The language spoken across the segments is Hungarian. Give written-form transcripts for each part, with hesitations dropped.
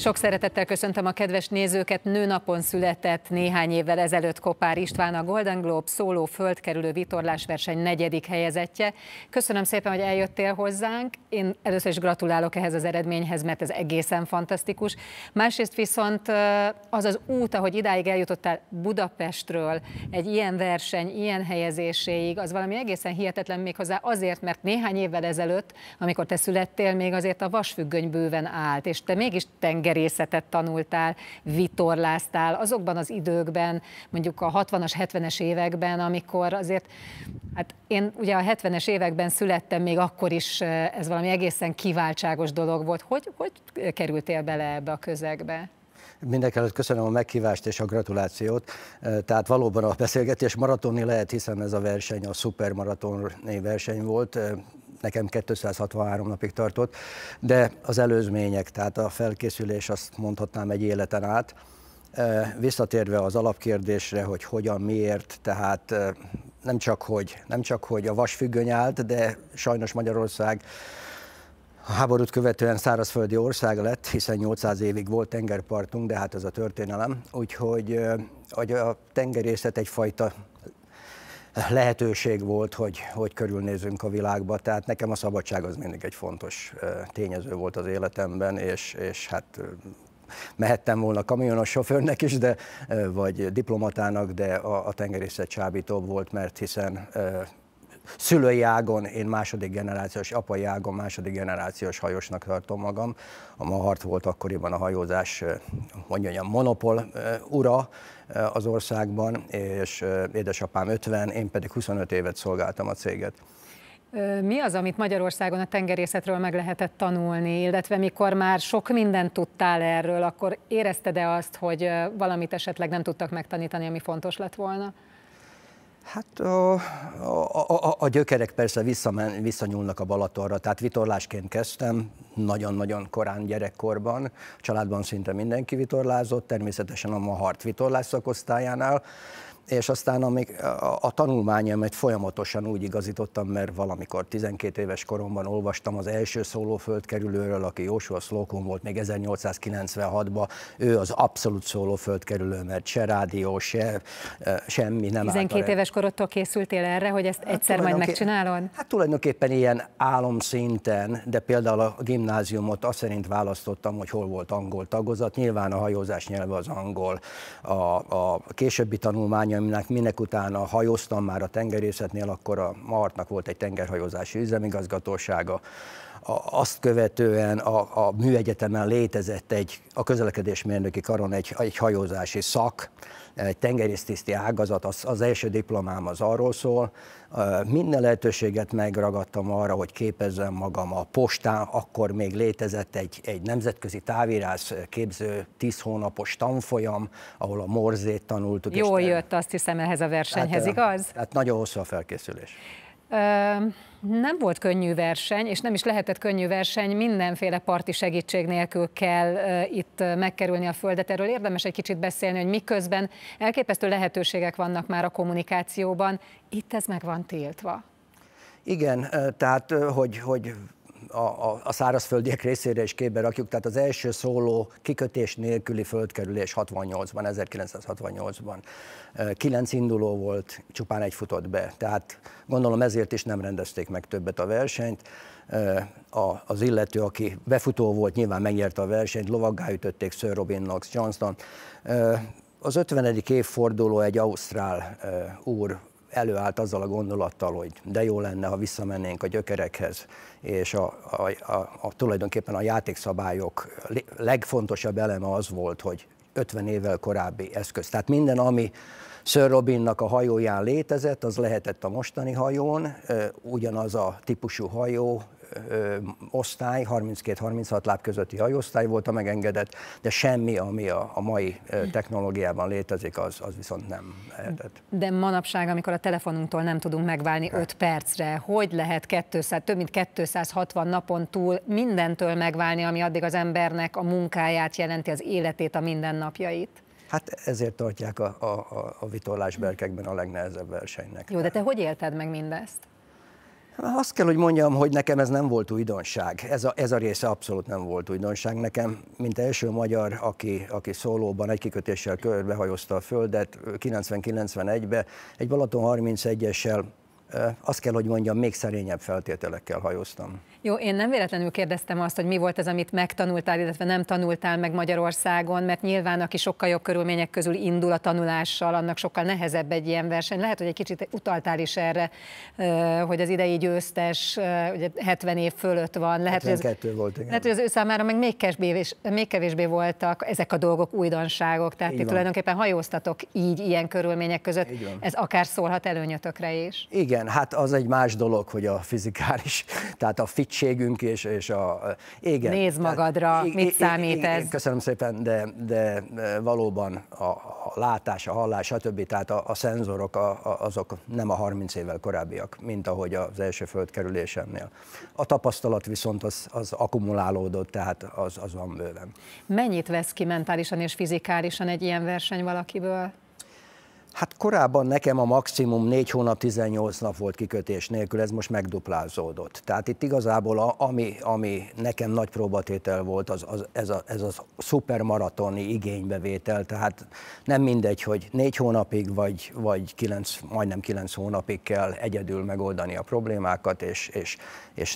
Sok szeretettel köszöntöm a kedves nézőket. Nőnapon született néhány évvel ezelőtt Kopár István, a Golden Globe szóló földkerülő vitorlásverseny 4. helyezettje. Köszönöm szépen, hogy eljöttél hozzánk. Én először is gratulálok ehhez az eredményhez, mert ez egészen fantasztikus. Másrészt viszont az az út, ahogy idáig eljutottál Budapestről, egy ilyen verseny, ilyen helyezéséig, az valami egészen hihetetlen, méghozzá azért, mert néhány évvel ezelőtt, amikor te születtél, még azért a vasfüggöny bőven állt, és te mégis tengerészetet tanultál, vitorláztál azokban az időkben, mondjuk a 60-as, 70-es években, amikor azért, hát én ugye a 70-es években születtem, még akkor is ez valami egészen kiváltságos dolog volt. Hogy kerültél bele ebbe a közegbe? Mindenekelőtt köszönöm a meghívást és a gratulációt. Tehát valóban a beszélgetés maratoni lehet, hiszen ez a verseny a szupermaratoni verseny volt. Nekem 263 napig tartott, de az előzmények, tehát a felkészülés, azt mondhatnám egy életen át. Visszatérve az alapkérdésre, hogy hogyan, miért, tehát nem csak hogy a vasfüggöny állt, de sajnos Magyarország a háborút követően szárazföldi ország lett, hiszen 800 évig volt tengerpartunk, de hát ez a történelem. Úgyhogy a tengerészet egyfajta lehetőség volt, hogy körülnézzünk a világba. Tehát nekem a szabadság az mindig egy fontos tényező volt az életemben, és hát mehettem volna kamionos sofőrnek is, vagy diplomatának, de a tengerészet csábítóbb volt, mert hiszen szülői ágon én második generációs, apai ágon második generációs hajósnak tartom magam. A Mahart volt akkoriban a hajózás, mondjam, monopól ura az országban, és édesapám 50, én pedig 25 évet szolgáltam a céget. Mi az, amit Magyarországon a tengerészetről meg lehetett tanulni, illetve mikor már sok mindent tudtál erről, akkor érezted-e azt, hogy valamit esetleg nem tudtak megtanítani, ami fontos lett volna? Hát a gyökerek persze visszanyúlnak a Balatonra, tehát vitorlásként kezdtem, nagyon-nagyon korán gyerekkorban, a családban szinte mindenki vitorlázott, természetesen a Mahart vitorlás szakosztályánál, és aztán a tanulmányomat folyamatosan úgy igazítottam, mert valamikor 12 éves koromban olvastam az első szóló földkerülőről, aki Joshua Slocum volt még 1896-ban, ő az abszolút szóló földkerülő, mert se rádió, semmi nem állt. 12 éves korodtól készültél erre, hogy ezt egyszer majd megcsinálod? Hát tulajdonképpen ilyen álomszinten, de például a gimnáziumot azt szerint választottam, hogy hol volt angol tagozat, nyilván a hajózás nyelve az angol, a későbbi tanulmány, aminek minek utána hajóztam már a tengerészetnél, akkor a Mahartnak volt egy tengerhajózási üzemigazgatósága. Azt követően a műegyetemen létezett a közlekedésmérnöki karon egy hajózási szak, egy tengerésztiszti ágazat, az első diplomám az arról szól. Minden lehetőséget megragadtam arra, hogy képezzem magam. A postán akkor még létezett egy nemzetközi távirás képző 10 hónapos tanfolyam, ahol a morzét tanultuk. Jól jött, azt hiszem, ehhez a versenyhez, igaz? Hát nagyon hosszú a felkészülés. Nem volt könnyű verseny, és nem is lehetett könnyű verseny, mindenféle parti segítség nélkül kell itt megkerülni a földet. Erről érdemes egy kicsit beszélni, hogy miközben elképesztő lehetőségek vannak már a kommunikációban, itt ez meg van tiltva. Igen, tehát hogy a szárazföldiek részére is képbe rakjuk, tehát az első szóló kikötés nélküli földkerülés 1968-ban. 9 induló volt, csupán egy futott be, tehát gondolom ezért is nem rendezték meg többet a versenyt. Az illető, aki befutó volt, nyilván megnyerte a versenyt, lovaggá ütötték Sir Robin Knox Johnston. Az 50. évforduló egy ausztrál úr előállt azzal a gondolattal, hogy de jó lenne, ha visszamennénk a gyökerekhez, és tulajdonképpen a játékszabályok legfontosabb eleme az volt, hogy 50 évvel korábbi eszköz. Tehát minden, ami Sir Robinnak a hajóján létezett, az lehetett a mostani hajón, ugyanaz a típusú hajó, osztály, 32-36 láb közötti hajóosztály volt a megengedett, de semmi, ami a mai technológiában létezik, az viszont nem lehetett. De manapság, amikor a telefonunktól nem tudunk megválni 5 percre, hogy lehet több mint 260 napon túl mindentől megválni, ami addig az embernek a munkáját jelenti, az életét, a mindennapjait? Hát ezért tartják a vitorlásberkekben a legnehezebb versenynek. Jó, de te hogy élted meg mindezt? Azt kell, hogy mondjam, hogy nekem ez nem volt újdonság. Ez a része abszolút nem volt újdonság. Nekem, mint első magyar, aki szólóban egy kikötéssel körbehajózta a Földet 90-91-ben, egy Balaton 31-essel, azt kell, hogy mondjam, még szerényebb feltételekkel hajóztam. Jó, én nem véletlenül kérdeztem azt, hogy mi volt ez, amit megtanultál, illetve nem tanultál meg Magyarországon, mert nyilván, aki sokkal jobb körülmények közül indul a tanulással, annak sokkal nehezebb egy ilyen verseny. Lehet, hogy egy kicsit utaltál is erre, hogy az idei győztes ugye 70 év fölött van. Lehet, 72 volt, igen. Lehet, hogy az ő számára meg még kevésbé voltak ezek a dolgok újdonságok. Tehát ti tulajdonképpen hajóztatok így, ilyen körülmények között. Ez akár szólhat előnyötökre is. Igen, hát az egy más dolog, hogy a fizikális, tehát a fittségünk és a... Igen. Nézd magadra, mit számít ez? Köszönöm szépen, de valóban a látás, a hallás, stb. Tehát a szenzorok azok nem a 30 évvel korábbiak, mint ahogy az első földkerülésemnél. A tapasztalat viszont az akkumulálódott, tehát az van bőven. Mennyit vesz ki mentálisan és fizikálisan egy ilyen verseny valakiből? Hát korábban nekem a maximum 4 hónap, 18 nap volt kikötés nélkül, ez most megduplázódott. Tehát itt igazából ami nekem nagy próbatétel volt, ez a szupermaratoni igénybevétel, tehát nem mindegy, hogy 4 hónapig vagy 9, majdnem 9 hónapig kell egyedül megoldani a problémákat, és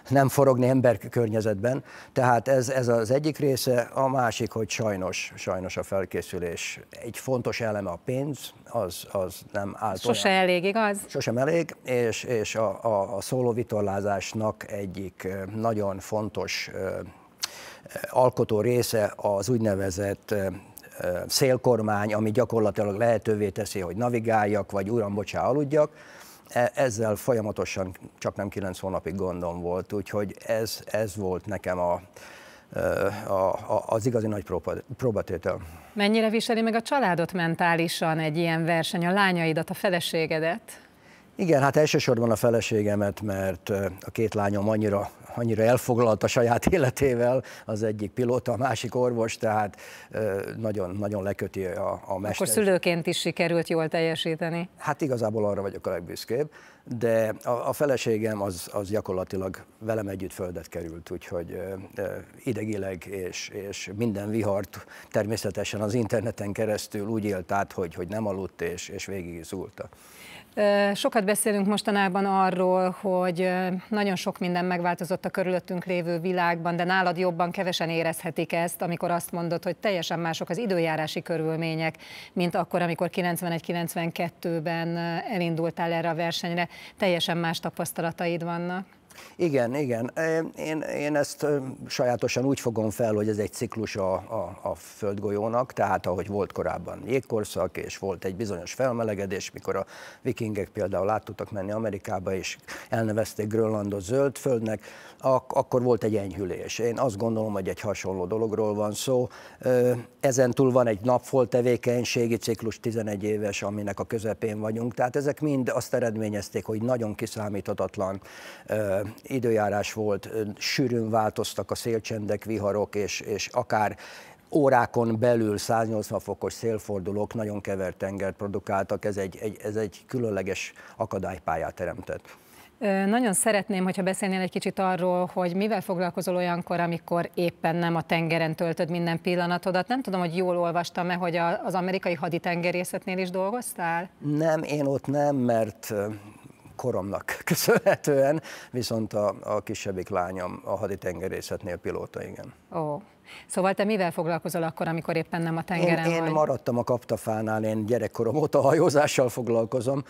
nem forogni emberkörnyezetben. Tehát ez az egyik része, a másik, hogy sajnos a felkészülés egy fontos eleme a pénz, az nem állt. Sose elég, igaz? Sosem elég, és a szólóvitorlázásnak egyik nagyon fontos alkotó része az úgynevezett szélkormány, ami gyakorlatilag lehetővé teszi, hogy navigáljak, vagy uram, bocsá, aludjak. Ezzel folyamatosan csak nem 9 hónapig gondom volt, úgyhogy ez volt nekem az igazi nagy próbatétel. Mennyire viseli meg a családot mentálisan egy ilyen verseny, a lányaidat, a feleségedet? Igen, hát elsősorban a feleségemet, mert a két lányom annyira elfoglalt a saját életével, az egyik pilóta, a másik orvos, tehát nagyon leköti a mester. Akkor szülőként is sikerült jól teljesíteni? Hát igazából arra vagyok a legbüszkébb, de a feleségem az gyakorlatilag velem együtt földet került, úgyhogy idegileg és minden vihart természetesen az interneten keresztül úgy élt át, hogy nem aludt és végig zúlta. Sokat beszélünk mostanában arról, hogy nagyon sok minden megváltozott a körülöttünk lévő világban, de nálad jobban kevesen érezhetik ezt, amikor azt mondod, hogy teljesen mások az időjárási körülmények, mint akkor, amikor 91-92-ben elindultál erre a versenyre. Teljesen más tapasztalataid vannak. Igen. Én ezt sajátosan úgy fogom fel, hogy ez egy ciklus a földgolyónak, tehát ahogy volt korábban jégkorszak, és volt egy bizonyos felmelegedés, mikor a vikingek például át tudtak menni Amerikába, és elnevezték Grönlandot zöld földnek, akkor volt egy enyhülés. Én azt gondolom, hogy egy hasonló dologról van szó. Ezen túl van egy napfolt tevékenységi ciklus, 11 éves, aminek a közepén vagyunk, tehát ezek mind azt eredményezték, hogy nagyon kiszámíthatatlan időjárás volt, sűrűn változtak a szélcsendek, viharok, és akár órákon belül 180 fokos szélfordulók nagyon kevert tengert produkáltak, ez egy különleges akadálypályát teremtett. Nagyon szeretném, hogyha beszélnél egy kicsit arról, hogy mivel foglalkozol olyankor, amikor éppen nem a tengeren töltöd minden pillanatodat. Nem tudom, hogy jól olvastam-e, hogy az amerikai haditengerészetnél is dolgoztál? Nem, én ott nem, mert koromnak köszönhetően, viszont a kisebbik lányom a haditengerészetnél pilóta, igen. Ó. Szóval te mivel foglalkozol akkor, amikor éppen nem a tengeren vagy? Én maradtam a kaptafánál, én gyerekkorom óta hajózással foglalkozom.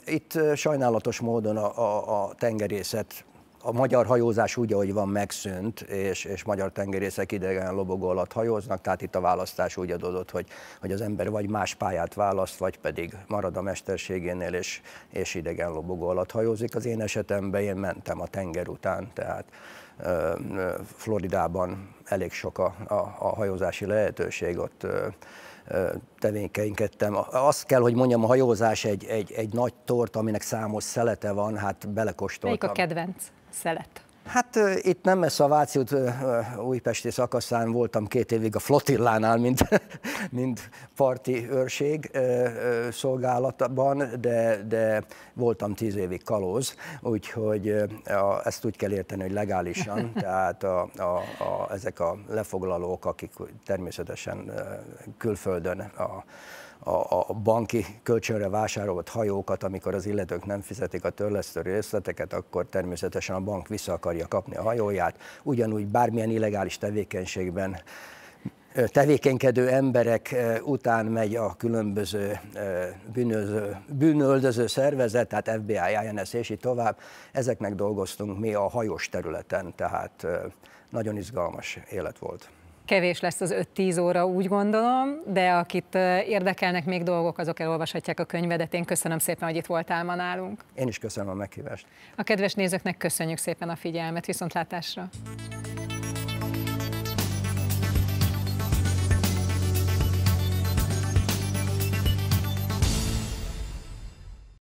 Itt sajnálatos módon a tengerészet, a magyar hajózás úgy, ahogy van, megszűnt, és magyar tengerészek idegen lobogó alatt hajóznak, tehát itt a választás úgy adódott, hogy az ember vagy más pályát választ, vagy pedig marad a mesterségénél, és idegen lobogó alatt hajózik. Az én esetemben én mentem a tenger után, tehát Floridában elég sok a hajózási lehetőség, ott tevékenykedtem. Azt kell, hogy mondjam, a hajózás egy nagy tort, aminek számos szelete van, hát belekóstoltam. Melyik a kedvenc szelet? Hát itt nem messze a Váci út újpesti szakaszán voltam 2 évig a flotillánál, mint parti őrség szolgálatban, de voltam 10 évig kalóz, úgyhogy ezt úgy kell érteni, hogy legálisan, tehát ezek a lefoglalók, akik természetesen külföldön a banki kölcsönre vásárolt hajókat, amikor az illetők nem fizetik a törlesztő részleteket, akkor természetesen a bank vissza akarja kapni a hajóját. Ugyanúgy bármilyen illegális tevékenységben tevékenykedő emberek után megy a különböző bűnöldöző szervezet, tehát FBI, INS és így tovább. Ezeknek dolgoztunk mi a hajós területen, tehát nagyon izgalmas élet volt. Kevés lesz az 5-10 óra, úgy gondolom, de akit érdekelnek még dolgok, azok elolvashatják a könyvedet. Én köszönöm szépen, hogy itt voltál ma nálunk. Én is köszönöm a meghívást. A kedves nézőknek köszönjük szépen a figyelmet, viszontlátásra!